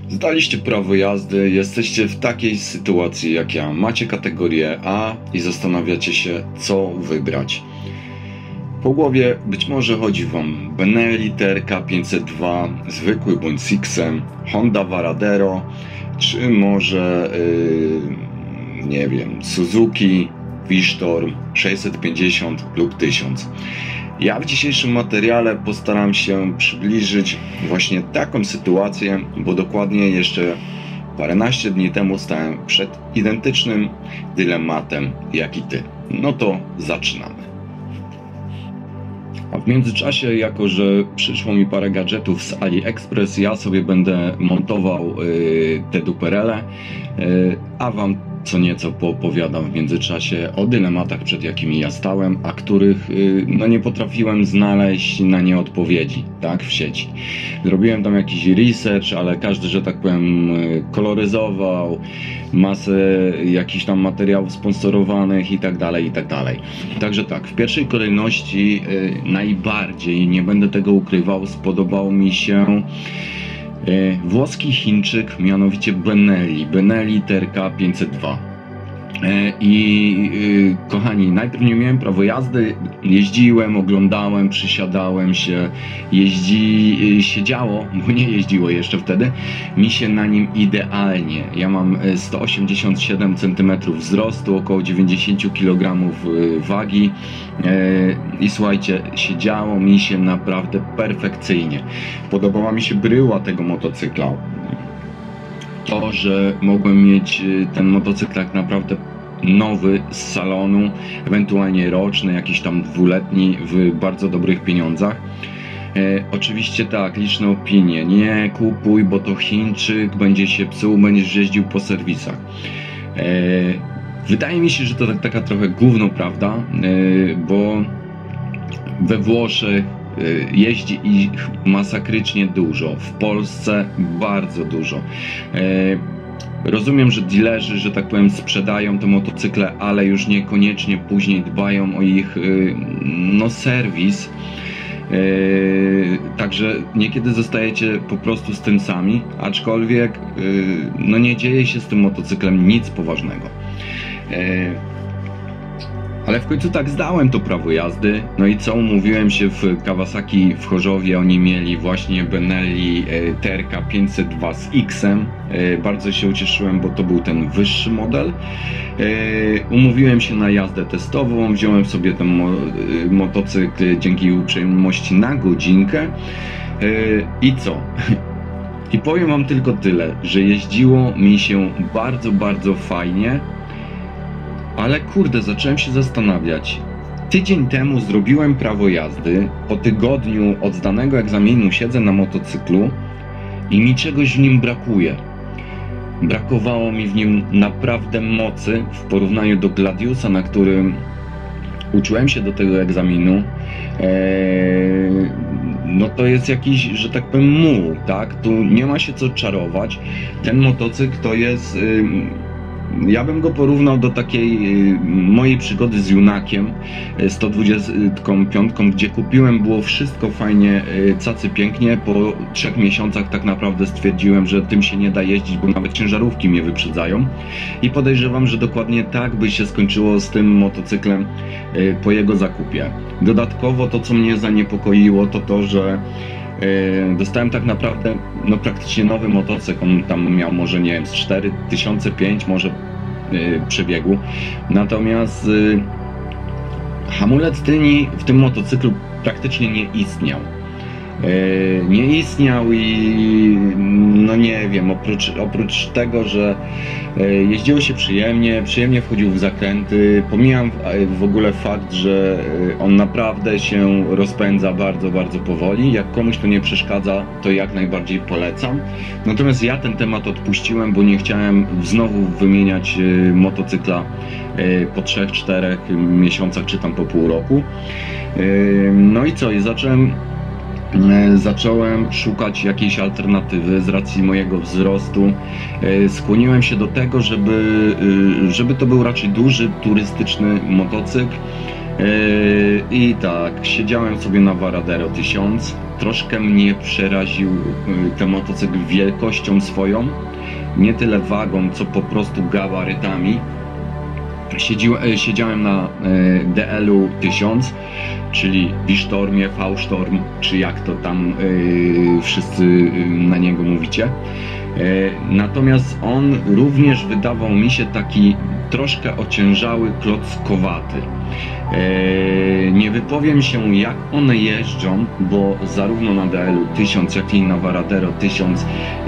Zdaliście prawo jazdy, jesteście w takiej sytuacji jak ja. Macie kategorię A i zastanawiacie się, co wybrać. Po głowie być może chodzi wam Benelli TRK 502, zwykły bądź Sixem, Honda Varadero, czy może nie wiem, Suzuki V-Storm 650 lub 1000. Ja w dzisiejszym materiale postaram się przybliżyć właśnie taką sytuację, bo dokładnie jeszcze paręnaście dni temu stałem przed identycznym dylematem jak i ty. No to zaczynamy. A w międzyczasie, jako że przyszło mi parę gadżetów z AliExpress, ja sobie będę montował te duperele, a wam co nieco poopowiadam w międzyczasie o dylematach, przed jakimi ja stałem, a których no nie potrafiłem znaleźć na nie odpowiedzi, tak, w sieci. Zrobiłem tam jakiś research, ale każdy, że tak powiem, koloryzował, masę jakichś tam materiałów sponsorowanych i tak dalej, i tak dalej. Także tak, w pierwszej kolejności najbardziej, nie będę tego ukrywał, spodobał mi się włoski Chińczyk, mianowicie Benelli TRK 502. Kochani, najpierw nie miałem prawa jazdy, jeździłem, oglądałem, przysiadałem się, siedziało, bo nie jeździło jeszcze wtedy, mi się na nim idealnie. Ja mam 187 cm wzrostu, około 90 kg wagi i słuchajcie, siedziało mi się naprawdę perfekcyjnie. Podobała mi się bryła tego motocykla. To, że mogłem mieć ten motocykl tak naprawdę nowy z salonu, ewentualnie roczny, jakiś tam dwuletni w bardzo dobrych pieniądzach. Oczywiście tak, liczne opinie, nie kupuj, bo to Chińczyk, będzie się psuł, będziesz jeździł po serwisach. Wydaje mi się, że to taka trochę gówno prawda, bo we Włoszech jeździ ich masakrycznie dużo, w Polsce bardzo dużo. Rozumiem, że dealerzy, że tak powiem, sprzedają te motocykle, ale już niekoniecznie później dbają o ich serwis. Także niekiedy zostajecie po prostu z tym sami, aczkolwiek no nie dzieje się z tym motocyklem nic poważnego. Ale w końcu tak zdałem to prawo jazdy, no i co, umówiłem się w Kawasaki w Chorzowie, oni mieli właśnie Benelli TRK 502 z X-em, bardzo się ucieszyłem, bo to był ten wyższy model. Umówiłem się na jazdę testową, wziąłem sobie ten motocykl dzięki uprzejmości na godzinkę i co? I powiem wam tylko tyle, że jeździło mi się bardzo, bardzo fajnie. Ale kurde, zacząłem się zastanawiać. Tydzień temu zrobiłem prawo jazdy, po tygodniu od zdanego egzaminu siedzę na motocyklu i mi czegoś w nim brakuje. Brakowało mi w nim naprawdę mocy w porównaniu do Gladiusa, na którym uczyłem się do tego egzaminu. No to jest jakiś, że tak powiem, muł, tak? Tu nie ma się co czarować. Ten motocykl to jest... Ja bym go porównał do takiej mojej przygody z Junakiem 125, gdzie kupiłem, było wszystko fajnie, cacy pięknie. Po 3 miesiącach tak naprawdę stwierdziłem, że tym się nie da jeździć, bo nawet ciężarówki mnie wyprzedzają. I podejrzewam, że dokładnie tak by się skończyło z tym motocyklem po jego zakupie. Dodatkowo to, co mnie zaniepokoiło, to to, że dostałem tak naprawdę no praktycznie nowy motocykl. On tam miał może, nie wiem, z 4005 może przebiegu. Natomiast hamulec tylny w tym motocyklu praktycznie nie istniał. I no nie wiem, oprócz tego, że jeździło się przyjemnie wchodził w zakręty, pomijam w ogóle fakt, że on naprawdę się rozpędza bardzo, bardzo powoli. Jak komuś to nie przeszkadza, to jak najbardziej polecam. Natomiast ja ten temat odpuściłem, bo nie chciałem znowu wymieniać motocykla po 3-4 miesiącach, czy tam po pół roku. No i co? I zacząłem szukać jakiejś alternatywy z racji mojego wzrostu. Skłoniłem się do tego, żeby to był raczej duży, turystyczny motocykl. I tak, siedziałem sobie na Varadero 1000. Troszkę mnie przeraził ten motocykl wielkością swoją, nie tyle wagą, co po prostu gabarytami. Siedziałem na DL-u 1000, czyli V-Stormie, V-Storm, czy jak to tam wszyscy na niego mówicie. Natomiast on również wydawał mi się taki troszkę ociężały, klockowaty. Nie wypowiem się, jak one jeżdżą, bo zarówno na DL-u 1000, jak i na Varadero 1000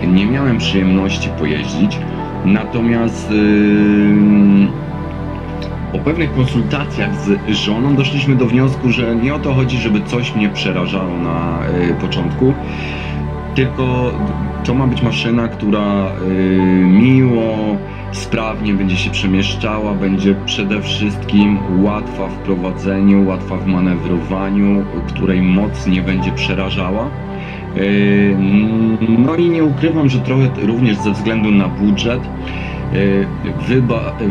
nie miałem przyjemności pojeździć. Natomiast po pewnych konsultacjach z żoną doszliśmy do wniosku, że nie o to chodzi, żeby coś mnie przerażało na początku, tylko to ma być maszyna, która miło, sprawnie będzie się przemieszczała, będzie przede wszystkim łatwa w prowadzeniu, łatwa w manewrowaniu, której moc nie będzie przerażała. No i nie ukrywam, że trochę również ze względu na budżet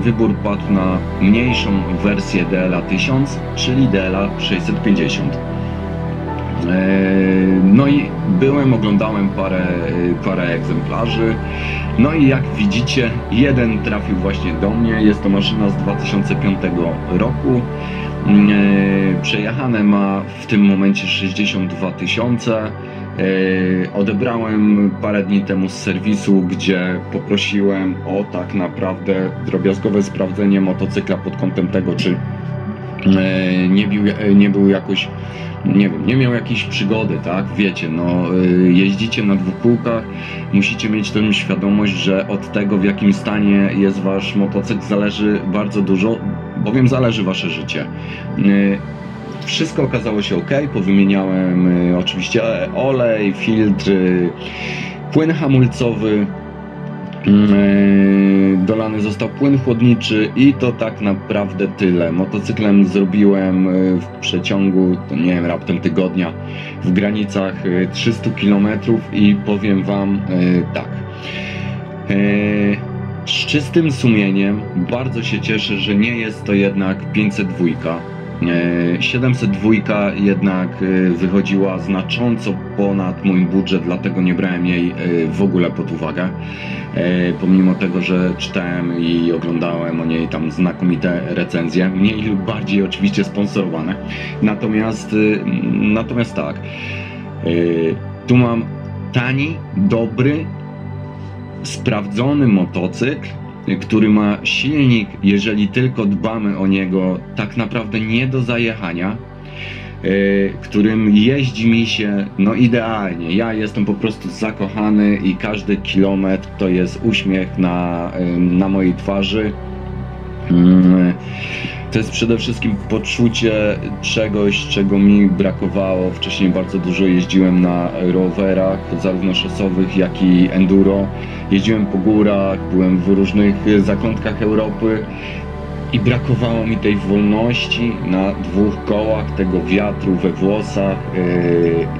wybór padł na mniejszą wersję DL-a 1000, czyli DL-a 650. No i oglądałem parę egzemplarzy. No i jak widzicie, jeden trafił właśnie do mnie. Jest to maszyna z 2005 roku. Przejechane ma w tym momencie 62 000. Odebrałem parę dni temu z serwisu, gdzie poprosiłem o tak naprawdę drobiazgowe sprawdzenie motocykla pod kątem tego, czy nie był jakoś, nie wiem, nie miał jakiejś przygody, tak? Wiecie, no jeździcie na dwóch kółkach, musicie mieć tę świadomość, że od tego, w jakim stanie jest wasz motocykl, zależy bardzo dużo, bowiem zależy wasze życie. Wszystko okazało się ok, powymieniałem oczywiście olej, filtr, płyn hamulcowy, dolany został płyn chłodniczy i to tak naprawdę tyle. Motocyklem zrobiłem w przeciągu, to nie wiem, raptem tygodnia w granicach 300 km i powiem wam tak. Z czystym sumieniem bardzo się cieszę, że nie jest to jednak 502. 702 jednak wychodziła znacząco ponad mój budżet, dlatego nie brałem jej w ogóle pod uwagę. Pomimo tego, że czytałem i oglądałem o niej tam znakomite recenzje, mniej lub bardziej oczywiście sponsorowane. Natomiast tak, tu mam tani, dobry, sprawdzony motocykl, który ma silnik, jeżeli tylko dbamy o niego, tak naprawdę nie do zajechania, którym jeździ mi się no idealnie. Ja jestem po prostu zakochany i każdy kilometr to jest uśmiech na mojej twarzy. To jest przede wszystkim poczucie czegoś, czego mi brakowało. Wcześniej bardzo dużo jeździłem na rowerach, zarówno szosowych, jak i enduro. Jeździłem po górach, byłem w różnych zakątkach Europy i brakowało mi tej wolności na dwóch kołach, tego wiatru we włosach,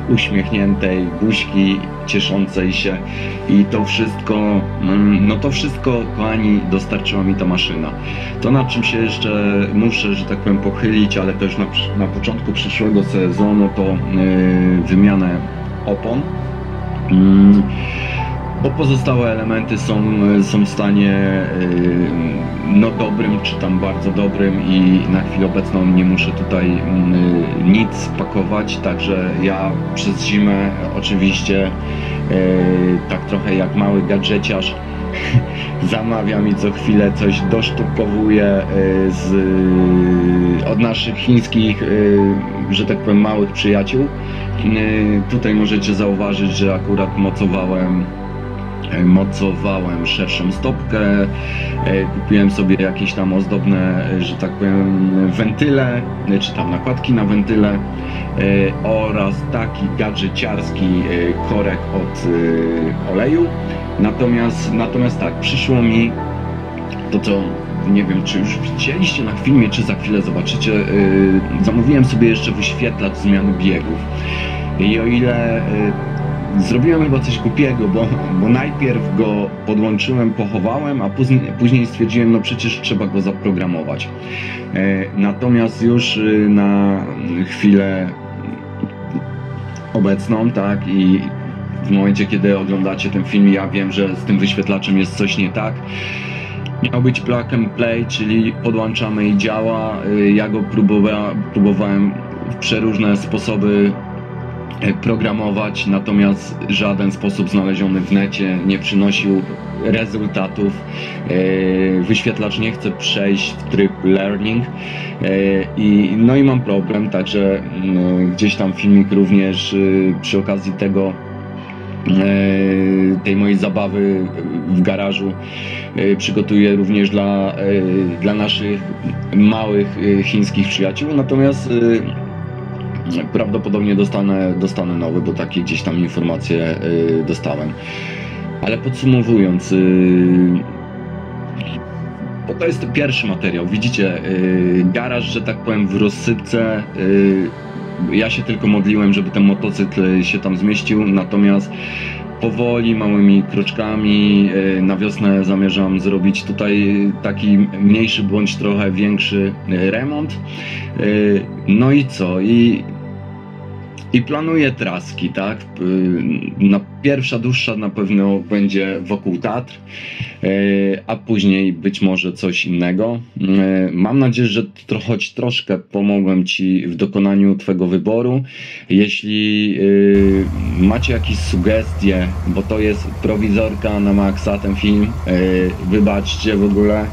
uśmiechniętej buźki, cieszącej się i to wszystko, no to wszystko, kochani, dostarczyła mi ta maszyna. To, nad czym się jeszcze muszę, że tak powiem, pochylić, ale też na początku przyszłego sezonu, to wymianę opon. Bo pozostałe elementy są w stanie no dobrym, czy tam bardzo dobrym i na chwilę obecną nie muszę tutaj nic pakować, także ja przez zimę oczywiście tak trochę jak mały gadżeciarz zamawiam i co chwilę coś dosztukowuję od naszych chińskich, że tak powiem, małych przyjaciół. Tutaj możecie zauważyć, że akurat mocowałem szerszą stopkę, kupiłem sobie jakieś tam ozdobne, że tak powiem, wentyle, czy tam nakładki na wentyle oraz taki gadżeciarski korek od oleju. Natomiast tak, przyszło mi to, co nie wiem, czy już widzieliście na filmie, czy za chwilę zobaczycie, zamówiłem sobie jeszcze wyświetlacz zmiany biegów. I o ile zrobiłem chyba coś głupiego, bo najpierw go podłączyłem, pochowałem, a później stwierdziłem, no przecież trzeba go zaprogramować. Natomiast już na chwilę obecną, tak, i w momencie, kiedy oglądacie ten film, ja wiem, że z tym wyświetlaczem jest coś nie tak. Miał być plug and play, czyli podłączamy i działa. Ja go próbowałem w przeróżne sposoby programować, natomiast żaden sposób znaleziony w necie nie przynosił rezultatów. Wyświetlacz nie chce przejść w tryb learning no i mam problem, także gdzieś tam filmik również przy okazji tej mojej zabawy w garażu przygotuję również dla naszych małych chińskich przyjaciół, natomiast prawdopodobnie dostanę nowy, bo takie gdzieś tam informacje dostałem. Ale podsumowując, bo to jest pierwszy materiał, widzicie, garaż, że tak powiem, w rozsypce. Ja się tylko modliłem, żeby ten motocykl się tam zmieścił, natomiast powoli, małymi kroczkami na wiosnę zamierzam zrobić tutaj taki mniejszy bądź trochę większy remont. No i co? I planuję traski, tak? Pierwsza dłuższa na pewno będzie wokół Tatr, a później być może coś innego. Mam nadzieję, że choć troszkę pomogłem Ci w dokonaniu Twojego wyboru. Jeśli macie jakieś sugestie, bo to jest prowizorka na maksa ten film, wybaczcie w ogóle.